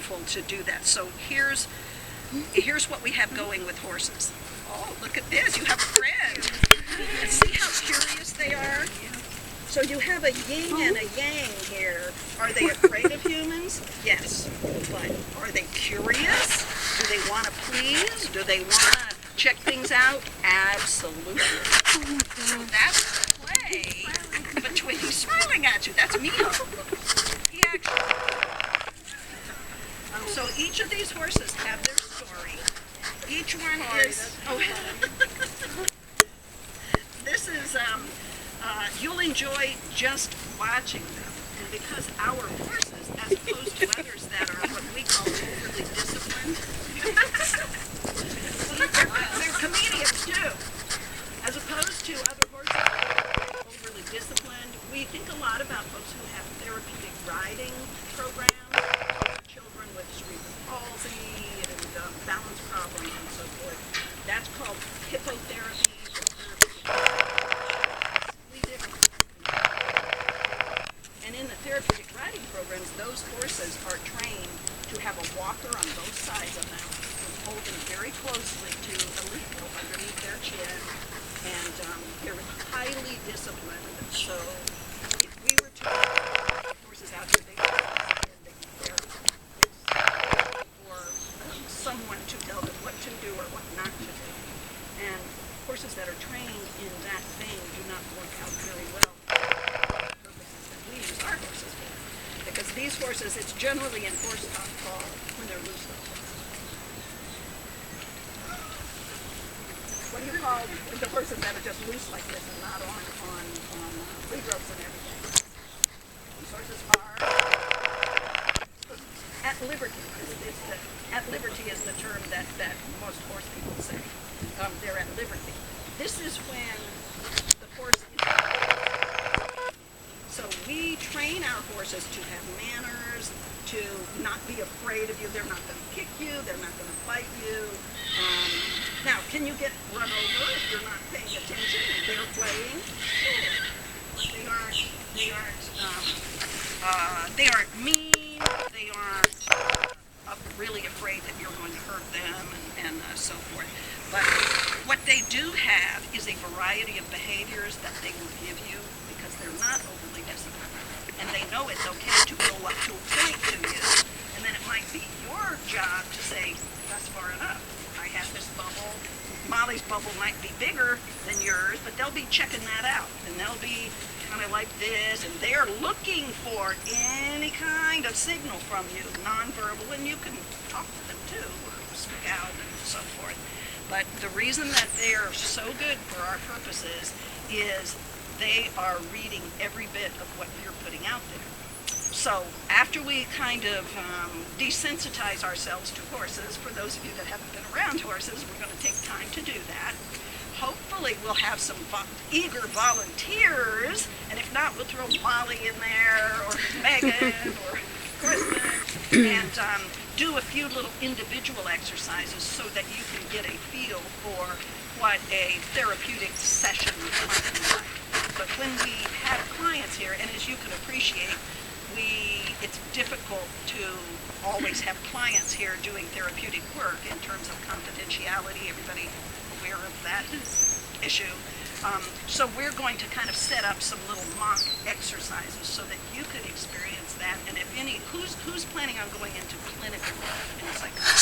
wonderful to do that. So here's what we have going with horses. Oh, look at this. You have a friend. And see how curious they are? So you have a yin and a yang here. Are they afraid of humans? Yes. But are they curious? Do they want to please? Do they want to check things out? Absolutely. So that's the play between, he's smiling at you. That's Mio. He actually. So each of these horses have their story. Each one is. Oh, this is. You'll enjoy just watching them, and because our horses, as opposed to others that are what we call overly disciplined, they're comedians too. As opposed to other horses that are overly disciplined, we think a lot about folks who have therapeutic riding programs for children with cerebral palsy and balance problems and so forth. That's called hippotherapy. And in the therapeutic riding programs, those horses are trained to have a walker on both sides of them, holding very closely to a lead underneath their chin, and they're highly disciplined. So if we were to put horses out here, they would be there for someone to tell them what to do or what not to do. And horses that are trained in that vein do not work out very well. We use our horses for, because these horses, it's generally in horse call when they're loose. What do you call the horses that are just loose like this and not on lead ropes and everything? These horses are at liberty. At liberty is the term that most horse people say. They're at liberty. This is when the horse is. So we train our horses to have manners, to not be afraid of you. They're not going to kick you. They're not going to bite you. Now, can you get run over if you're not paying attention and they're playing? Sure. They aren't mean. They aren't really afraid that you're going to hurt them and so forth. But what they do have is a variety of behaviors that they will give you because they're not overly disciplined. And they know it's okay to go up to a point to you. And then it might be your job to say, that's far enough. I have this bubble. Molly's bubble might be bigger than yours, but they'll be checking that out. And they'll be kind of like this. And they're looking for any kind of signal from you, nonverbal. And you can talk to them too, or speak out and so forth. But the reason that they are so good for our purposes is they are reading every bit of what you're putting out there. So after we kind of desensitize ourselves to horses, for those of you that haven't been around horses, we're going to take time to do that. Hopefully we'll have some eager volunteers, and if not, we'll throw Molly in there, or Megan, or Kristen, and do a few little individual exercises so that you can get a feel for what a therapeutic session might be like. But when we have clients here, and as you can appreciate, it's difficult to always have clients here doing therapeutic work in terms of confidentiality. Everybody aware of that issue. So we're going to kind of set up some little mock exercises so that you could experience that. And if any, who's planning on going into clinical in psychology?